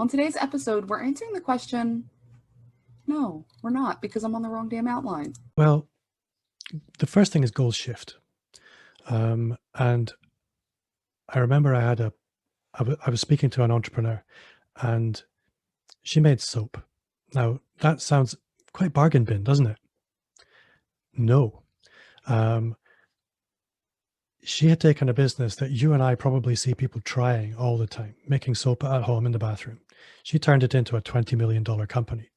On today's episode, we're answering the question, no, we're not, because I'm on the wrong damn outline. Well, the first thing is goal shift. And I remember I was speaking to an entrepreneur and she made soap. Now, that sounds quite bargain bin, doesn't it? No. She had taken a business that you and I probably see people trying all the time, making soap at home in the bathroom. She turned it into a $20 million company.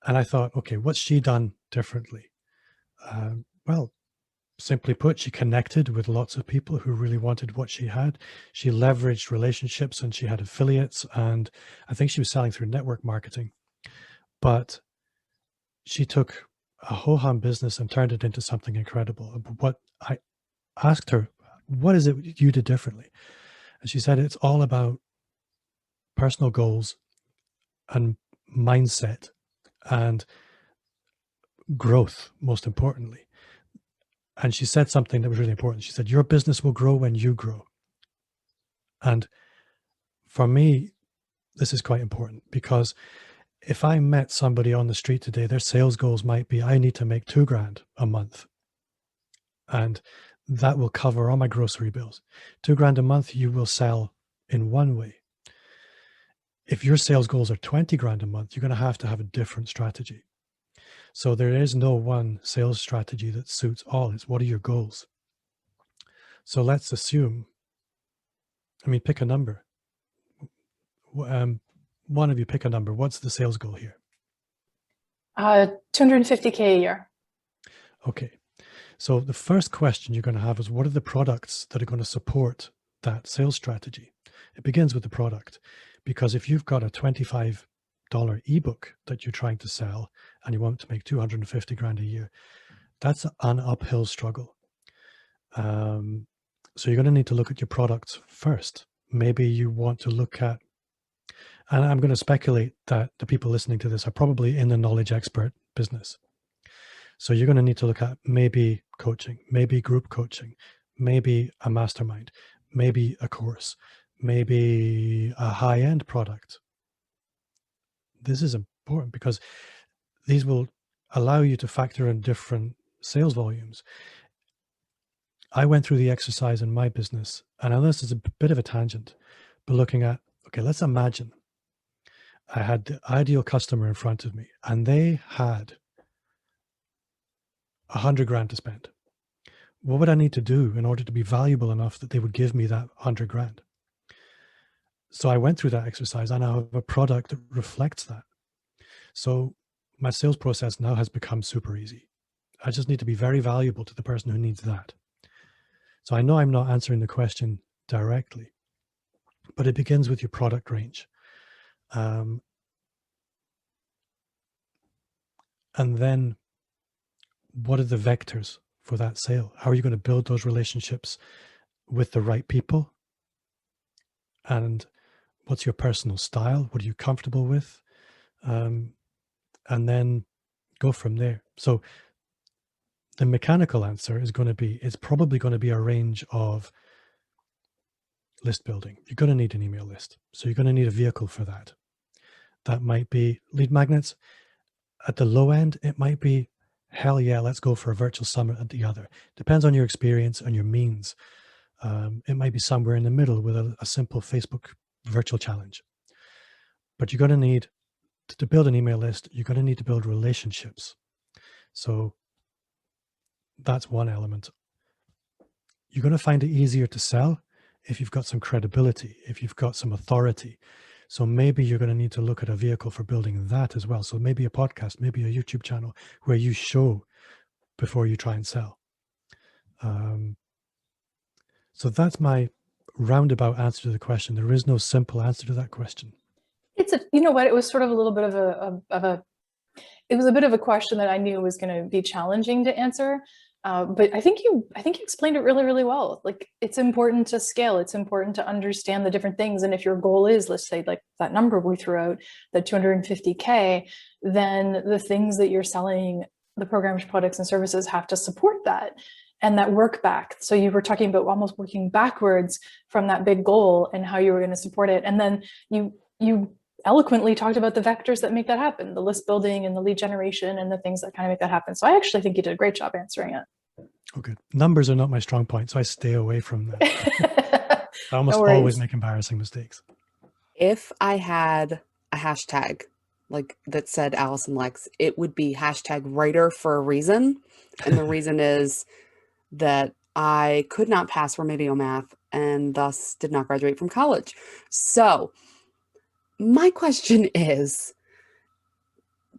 And I thought, okay, what's she done differently? Well, simply put, she connected with lots of people who really wanted what she had. She leveraged relationships and she had affiliates. And I think she was selling through network marketing. But she took a ho-hum business and turned it into something incredible. What I asked her, what is it you did differently? And she said, it's all about personal goals and mindset and growth, most importantly. And she said something that was really important. She said, your business will grow when you grow. And for me, this is quite important because if I met somebody on the street today, their sales goals might be, I need to make $2,000 a month. And that will cover all my grocery bills. $2,000 a month, you will sell in one way. If your sales goals are $20,000 a month, you're going to have a different strategy. So there is no one sales strategy that suits all. It's what are your goals? So let's assume, pick a number. One of you pick a number. What's the sales goal here? 250K a year. Okay. So the first question you're going to have is, what are the products that are going to support that sales strategy? It begins with the product, because if you've got a $25 ebook that you're trying to sell and you want to make $250,000 a year, that's an uphill struggle. So you're going to need to look at your products first. Maybe you want to look at, and I'm going to speculate that the people listening to this are probably in the knowledge expert business. So you're going to need to look at maybe coaching, maybe group coaching, maybe a mastermind, maybe a course, maybe a high-end product. This is important because these will allow you to factor in different sales volumes. I went through the exercise in my business, and I know this is a bit of a tangent, but looking at, okay, let's imagine I had the ideal customer in front of me and they had $100,000 to spend. What would I need to do in order to be valuable enough that they would give me that $100,000? So I went through that exercise and I have a product that reflects that. So my sales process now has become super easy. I just need to be very valuable to the person who needs that. So I know I'm not answering the question directly, but it begins with your product range. And then what are the vectors for that sale? How are you going to build those relationships with the right people? And what's your personal style? What are you comfortable with? And then go from there. So the mechanical answer is going to be, it's probably going to be a range of list building. You're going to need an email list. So you're going to need a vehicle for that. That might be lead magnets. At the low end, it might be, hell yeah, let's go for a virtual summit at the other. Depends on your experience and your means. It might be somewhere in the middle with a simple Facebook virtual challenge. But you're going to need to build an email list. You're going to need to build relationships. So that's one element. You're going to find it easier to sell if you've got some credibility, if you've got some authority. So maybe you're going to need to look at a vehicle for building that as well. So maybe a podcast, maybe a YouTube channel where you show before you try and sell. So that's my roundabout answer to the question. There is no simple answer to that question. It's you know what, it was sort of a little bit it was a bit of a question that I knew was going to be challenging to answer. But I think you explained it really, really well. Like, it's important to scale. It's important to understand the different things. And if your goal is, let's say, like that number we threw out, the 250K, then the things that you're selling, the programs, products, and services have to support that and that work back. So you were talking about almost working backwards from that big goal and how you were going to support it. And then you you eloquently talked about the vectors that make that happen, the list building and the lead generation and the things that kind of make that happen. So I actually think you did a great job answering it. Okay. Numbers are not my strong point, so I stay away from that. I almost No always worries. make embarrassing mistakes. If I had a hashtag like that said Allison Lex, it would be hashtag writer for a reason. And the reason is that I could not pass remedial math and thus did not graduate from college. So my question is,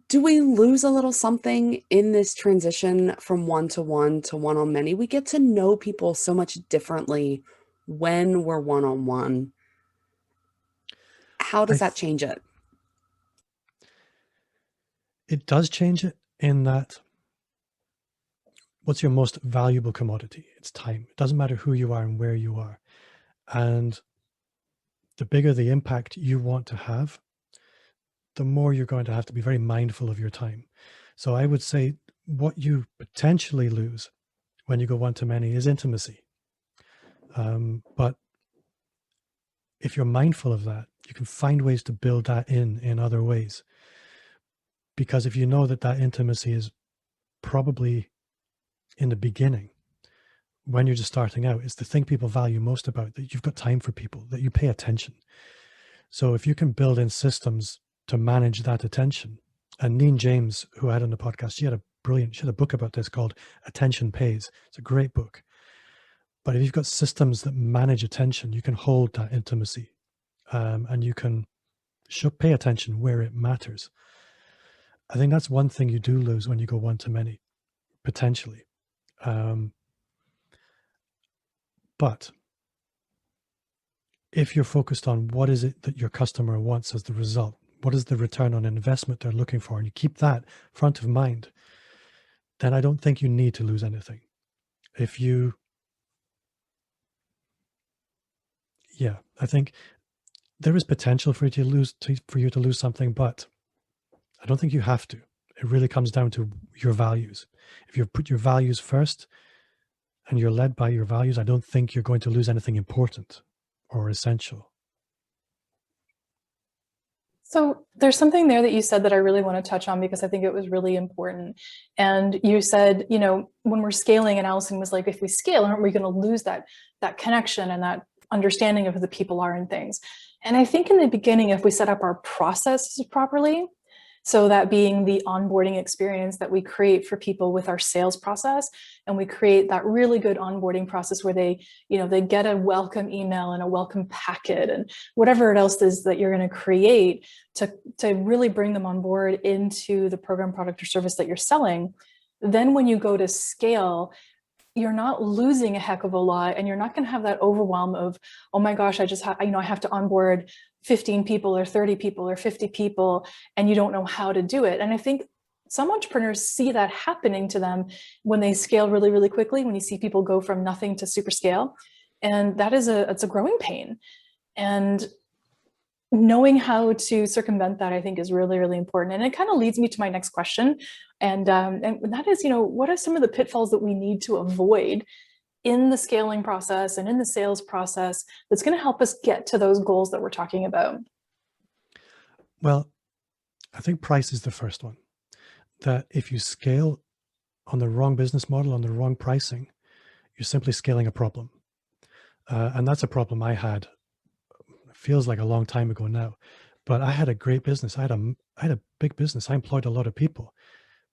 do we lose a little something in this transition from one to one on many? We get to know people so much differently when we're one on one. How does that change it? It does change it in that what's your most valuable commodity? It's time. It doesn't matter who you are and where you are. And the bigger the impact you want to have, the more you're going to have to be very mindful of your time. So I would say what you potentially lose when you go one to many is intimacy. But if you're mindful of that, you can find ways to build that in other ways. Because if you know that that intimacy is probably in the beginning, when you're just starting out, it's the thing people value most about, that you've got time for people, that you pay attention. So if you can build in systems to manage that attention, and Neen James, who I had on the podcast, she had a book about this called Attention Pays. It's a great book. But if you've got systems that manage attention, you can hold that intimacy, and you can pay attention where it matters. I think that's one thing you do lose when you go one to many, potentially. But if you're focused on what is it that your customer wants as the result, what is the return on investment they're looking for, and you keep that front of mind, then I don't think you need to lose anything. I think there is potential for you to lose something, but I don't think you have to. It really comes down to your values. If you put your values first and you're led by your values, I don't think you're going to lose anything important or essential. So there's something there that you said that I really want to touch on because I think it was really important. And you said, when we're scaling, and Allison was like, if we scale, aren't we going to lose that connection and that understanding of who the people are and things? And I think in the beginning, if we set up our processes properly, so that being the onboarding experience that we create for people with our sales process, and we create that really good onboarding process where they get a welcome email and a welcome packet and whatever else is that you're going to create to really bring them on board into the program, product, or service that you're selling. Then when you go to scale, you're not losing a heck of a lot, and you're not going to have that overwhelm of, oh my gosh, I have to onboard 15 people or 30 people or 50 people, and you don't know how to do it. And I think some entrepreneurs see that happening to them when they scale really, really quickly, when you see people go from nothing to super scale. And it's a growing pain. And knowing how to circumvent that, I think, is really, really important. And it kind of leads me to my next question. And that is, what are some of the pitfalls that we need to avoid in the scaling process and in the sales process that's going to help us get to those goals that we're talking about? Well, I think price is the first one. That if you scale on the wrong business model, on the wrong pricing, you're simply scaling a problem. And that's a problem I had. It feels like a long time ago now, but I had a great business. I had a big business. I employed a lot of people,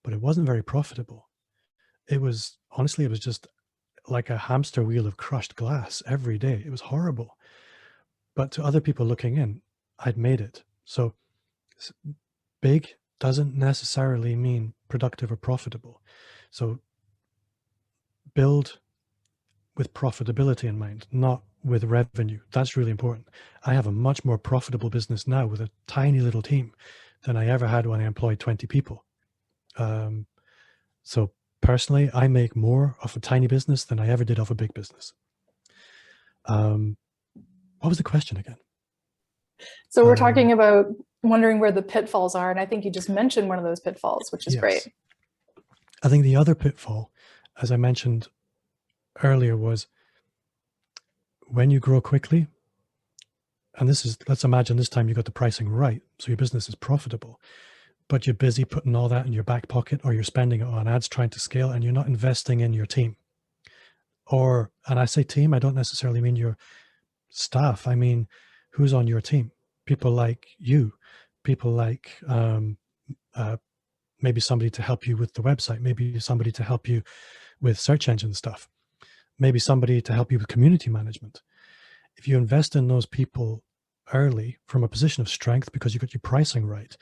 but it wasn't very profitable. It was just like a hamster wheel of crushed glass every day. It was horrible. But to other people looking in, I'd made it. So big doesn't necessarily mean productive or profitable. So build with profitability in mind, not with revenue. That's really important. I have a much more profitable business now with a tiny little team than I ever had when I employed 20 people. So personally, I make more of a tiny business than I ever did of a big business. What was the question again? So we're talking about wondering where the pitfalls are. And I think you just mentioned one of those pitfalls, which is great. I think the other pitfall, as I mentioned earlier, was when you grow quickly, and this is, let's imagine this time you got the pricing right, so your business is profitable, but you're busy putting all that in your back pocket, or you're spending it on ads trying to scale, and you're not investing in your team. Or, and I say team, I don't necessarily mean your staff. I mean, who's on your team? People like you, people like maybe somebody to help you with the website, maybe somebody to help you with search engine stuff, maybe somebody to help you with community management. If you invest in those people early from a position of strength because you got your pricing right,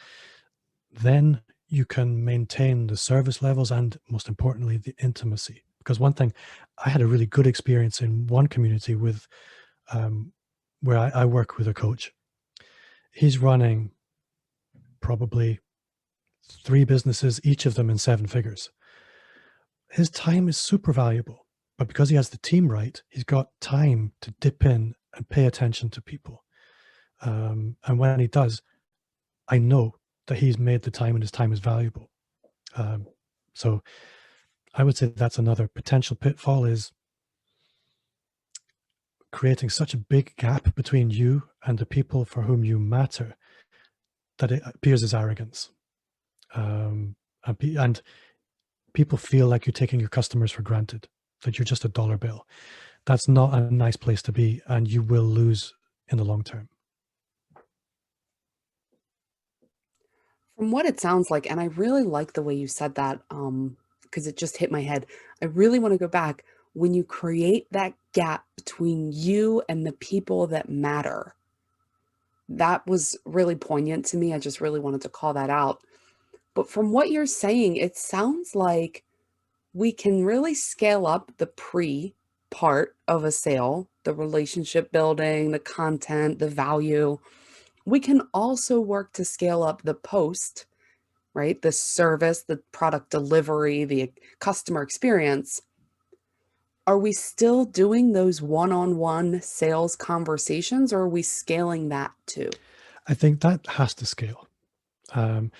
then you can maintain the service levels and, most importantly, the intimacy. Because one thing, I had a really good experience in one community with where I work with a coach. He's running probably 3 businesses, each of them in 7 figures. His time is super valuable, but because he has the team right, he's got time to dip in and pay attention to people. And when he does, I know that he's made the time and his time is valuable. So I would say that's another potential pitfall, is creating such a big gap between you and the people for whom you matter that it appears as arrogance. And people feel like you're taking your customers for granted, that you're just a dollar bill. That's not a nice place to be, and you will lose in the long term. From what it sounds like, and I really like the way you said that, because it just hit my head. I really want to go back. When you create that gap between you and the people that matter, that was really poignant to me. I just really wanted to call that out. But from what you're saying, it sounds like we can really scale up the pre part of a sale, the relationship building, the content, the value. We can also work to scale up the post, right? The service, the product delivery, the customer experience. Are we still doing those one-on-one sales conversations, or are we scaling that too? I think that has to scale. And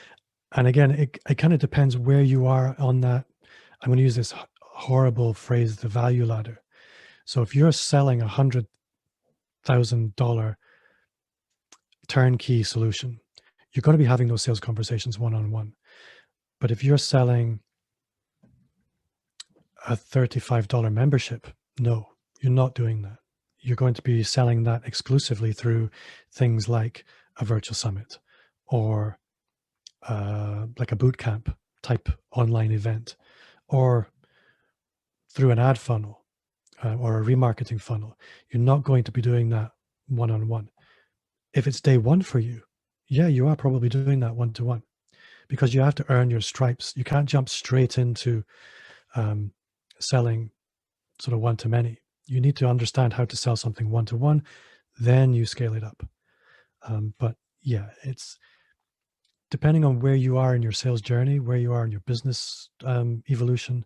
again, it kind of depends where you are on that. I'm going to use this horrible phrase, the value ladder. So if you're selling $100,000 turnkey solution, you're going to be having those sales conversations one-on-one. But if you're selling a $35 membership, no, you're not doing that. You're going to be selling that exclusively through things like a virtual summit, or like a boot camp type online event, or through an ad funnel or a remarketing funnel. You're not going to be doing that one-on-one. If it's day one for you, yeah, you are probably doing that one-to-one, because you have to earn your stripes. You can't jump straight into selling sort of one-to-many. You need to understand how to sell something one-to-one, then you scale it up. But yeah, it's depending on where you are in your sales journey, where you are in your business evolution.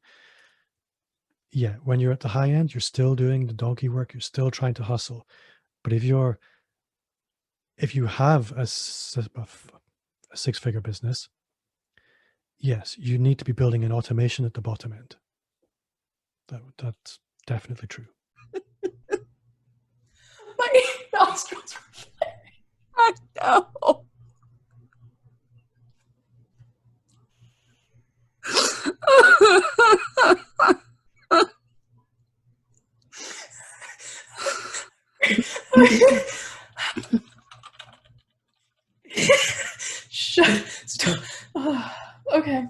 Yeah, when you're at the high end, you're still doing the donkey work. You're still trying to hustle. But if you have a 6-figure business, yes, you need to be building an automation at the bottom end. That's definitely true. My nostrils were I know. Shut. Stop. Okay.